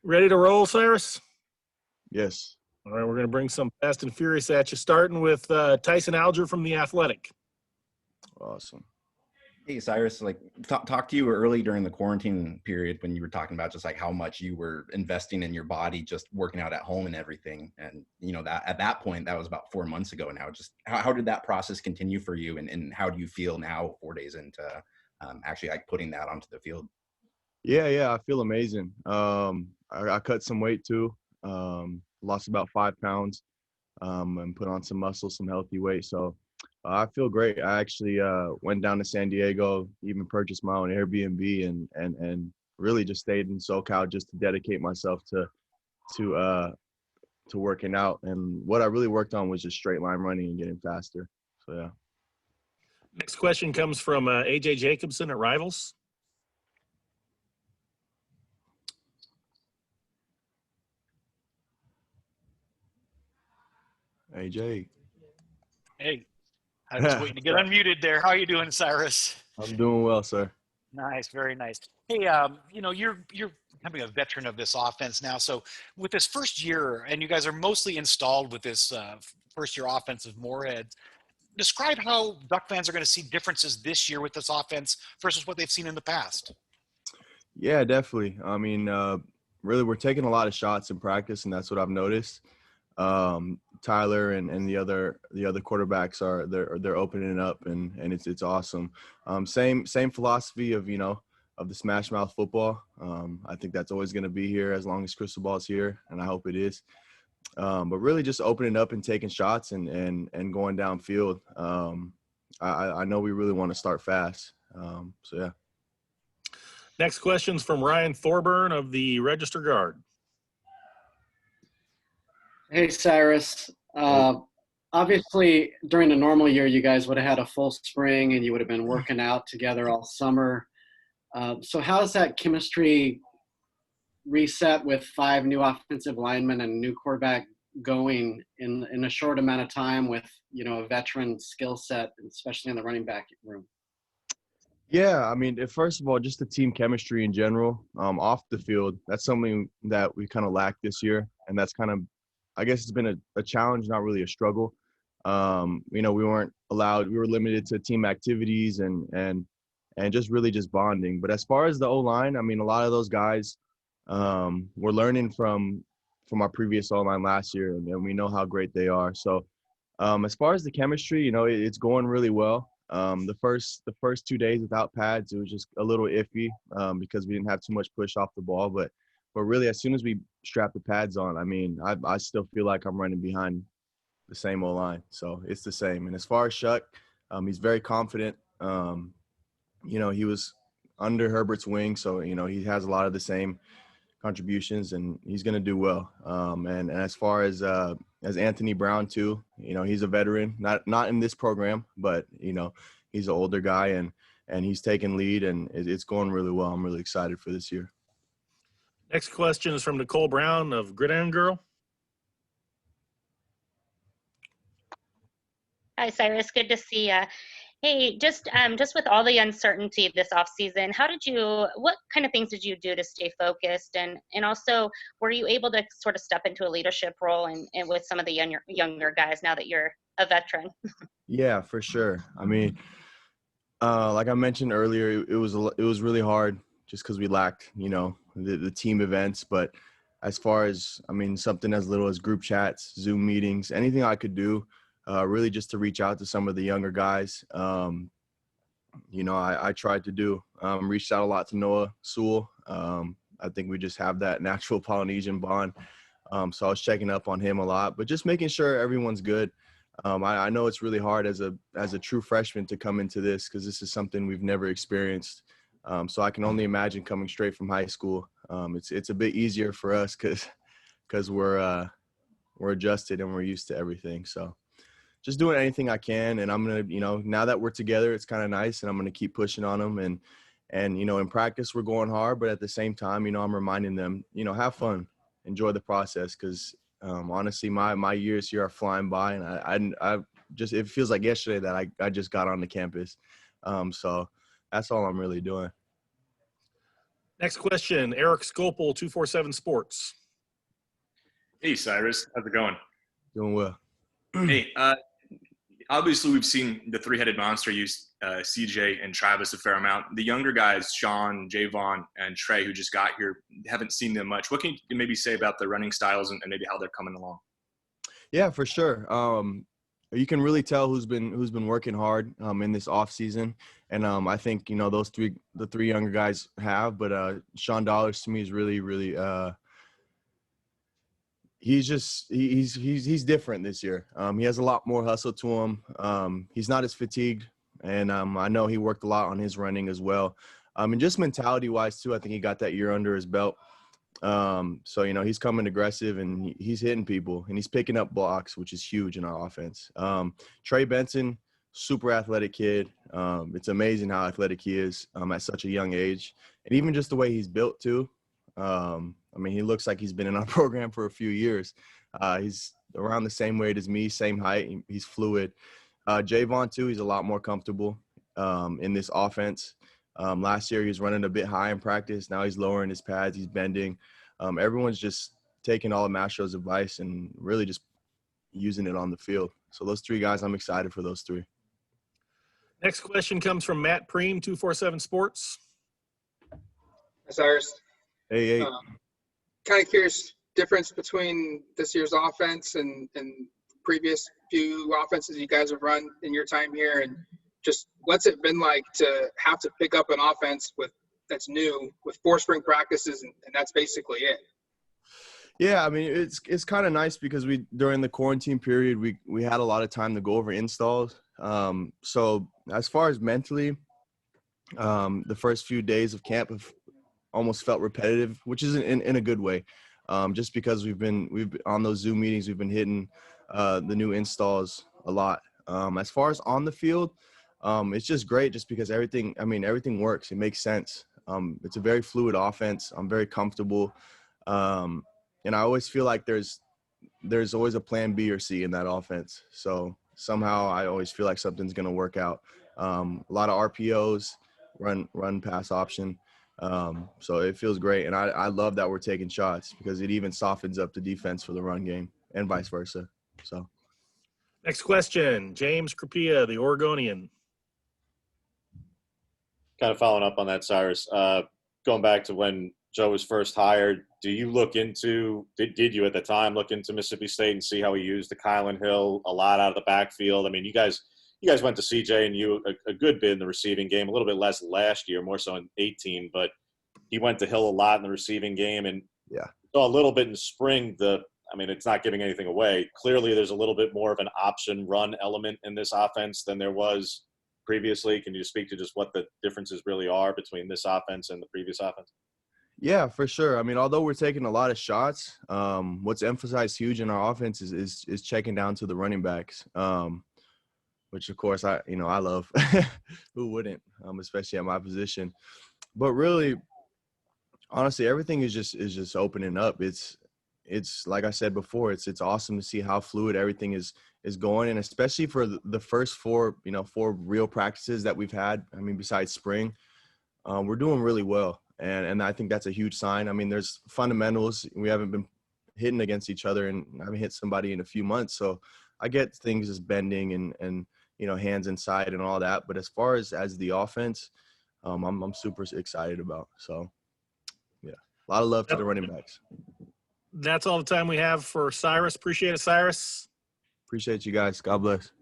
Ready to roll, Cyrus? Yes. All right, we're going to bring some fast and furious at you, starting with Tyson Alger from The Athletic. Awesome. Hey, Cyrus, like talk to you early during the quarantine period when you were talking about just like how much you were investing in your body, just working out at home and everything. And, you know, that at that point, that was about 4 months ago now. Just how did that process continue for you? And how do you feel now 4 days into actually like putting that onto the field? Yeah, I feel amazing. I cut some weight too. Lost about 5 pounds, and put on some muscle, some healthy weight. So I feel great. I actually went down to San Diego, even purchased my own Airbnb, and really just stayed in SoCal just to dedicate myself to working out. And what I really worked on was just straight line running and getting faster. So yeah. Next question comes from AJ Jacobson at Rivals. AJ. Hey, I was waiting to get unmuted there. How are you doing, Cyrus? I'm doing well, sir. Nice, very nice. Hey, you know, you're becoming a veteran of this offense now. So with this first year, and you guys are mostly installed with this first-year offense of Moorhead, describe how Duck fans are going to see differences this year with this offense versus what they've seen in the past. Yeah, definitely. I mean, really, we're taking a lot of shots in practice, and that's what I've noticed. Tyler and the other quarterbacks they're opening up, and it's awesome. Same philosophy of of the smash mouth football. I think that's always going to be here as long as Crystal Ball's here, and I hope it is. But really, just opening up and taking shots and going downfield. I know we really want to start fast. So yeah. Next question's from Ryan Thorburn of the Register Guard. Hey, Cyrus. Obviously, during a normal year, you guys would have had a full spring and you would have been working out together all summer. So how's that chemistry reset with 5 new offensive linemen and a new quarterback going in a short amount of time with, a veteran skill set, especially in the running back room? Yeah, I mean, first of all, just the team chemistry in general, off the field, that's something that we kind of lacked this year. And that's kind of, I guess it's been a challenge, not really a struggle. We weren't allowed, we were limited to team activities and just really just bonding. But as far as the O-line, I mean, a lot of those guys were learning from our previous O-line last year, and we know how great they are. So as far as the chemistry, it's going really well. The first 2 days without pads, it was just a little iffy because we didn't have too much push off the ball. But really, as soon as we strap the pads on, I mean, I still feel like I'm running behind the same O-line. So it's the same. And as far as Shuck, he's very confident. He was under Herbert's wing, so he has a lot of the same contributions, and he's going to do well. And as far as Anthony Brown too, he's a veteran, not in this program, but he's an older guy, and he's taking lead, and it's going really well. I'm really excited for this year. Next question is from Nicole Brown of Gridiron Girl. Hi, Cyrus. Good to see you. Hey, just with all the uncertainty this offseason, what kind of things did you do to stay focused? And also, were you able to sort of step into a leadership role and with some of the younger guys now that you're a veteran? Yeah, for sure. I mean, like I mentioned earlier, it was really hard just because we lacked, the team events. But as far as, I mean, something as little as group chats, Zoom meetings, anything I could do, really just to reach out to some of the younger guys. I tried to do, reached out a lot to Noah Sewell. I think we just have that natural Polynesian bond. So I was checking up on him a lot, but just making sure everyone's good. I know it's really hard as a true freshman to come into this because this is something we've never experienced. So I can only imagine coming straight from high school. It's a bit easier for us because we're adjusted and we're used to everything. So just doing anything I can, and I'm gonna, now that we're together, it's kind of nice, and I'm gonna keep pushing on them. And in practice we're going hard, but at the same time, I'm reminding them, have fun, enjoy the process, because honestly, my years here are flying by, and I just, it feels like yesterday that I just got on the campus. So that's all I'm really doing. Next question, Eric Scopel, 247 Sports. Hey, Cyrus. How's it going? Doing well. Hey, obviously we've seen the three-headed monster use CJ and Travis a fair amount. The younger guys, Sean, Javon, and Trey, who just got here, haven't seen them much. What can you maybe say about their running styles and maybe how they're coming along? Yeah, for sure. You can really tell who's been working hard in this off season, and I think the three younger guys have. But Sean Dollars to me is really he's different this year. He has a lot more hustle to him. He's not as fatigued, and I know he worked a lot on his running as well. And just mentality wise too, I think he got that year under his belt. So he's coming aggressive and he's hitting people and he's picking up blocks, which is huge in our offense. Trey Benson, super athletic kid. It's amazing how athletic he is at such a young age, and even just the way he's built too. He looks like he's been in our program for a few years. He's around the same weight as me, same height. He's fluid. Javon too, he's a lot more comfortable in this offense. Last year he was running a bit high in practice. Now he's lowering his pads. He's bending. Everyone's just taking all of Mastro's advice and really just using it on the field. So those three guys, I'm excited for those three. Next question comes from Matt Preem, 247 Sports. Hi, Cyrus. Hey. Kind of curious difference between this year's offense and previous few offenses you guys have run in your time here, and just what's it been like to have to pick up an offense that's new with 4 spring practices and that's basically it. Yeah, it's kind of nice because during the quarantine period we had a lot of time to go over installs. So as far as mentally, the first few days of camp have almost felt repetitive, which is in a good way. Just because we've been on those Zoom meetings, we've been hitting the new installs a lot. As far as on the field, it's just great just because everything works. It makes sense. It's a very fluid offense. I'm very comfortable. And I always feel like there's always a plan B or C in that offense. So somehow I always feel like something's going to work out. A lot of RPOs, run pass option. So it feels great. And I love that we're taking shots because it even softens up the defense for the run game and vice versa. So. Next question, James Crapia, the Oregonian. Kind of following up on that, Cyrus, going back to when Joe was first hired, did you at the time look into Mississippi State and see how he used the Kylan Hill a lot out of the backfield? You guys went to CJ and you a good bit in the receiving game, a little bit less last year, more so in 18, but he went to Hill a lot in the receiving game, and saw a little bit in spring. It's not giving anything away. Clearly there's a little bit more of an option run element in this offense than there was previously. Can you speak to just what the differences really are between this offense and the previous offense? Yeah, for sure. although we're taking a lot of shots, what's emphasized huge in our offense is checking down to the running backs, which of course I love. Who wouldn't, especially at my position. But really, honestly, everything is just opening up. It's like I said before, it's awesome to see how fluid everything is going, and especially for the first 4 real practices that we've had. Besides spring, we're doing really well. And I think that's a huge sign. There's fundamentals. We haven't been hitting against each other, and I haven't hit somebody in a few months. So I get things as bending and hands inside and all that. But as far as the offense, I'm super excited about. So, yeah, a lot of love to the running backs. That's all the time we have for Cyrus. Appreciate it, Cyrus. Appreciate you guys. God bless.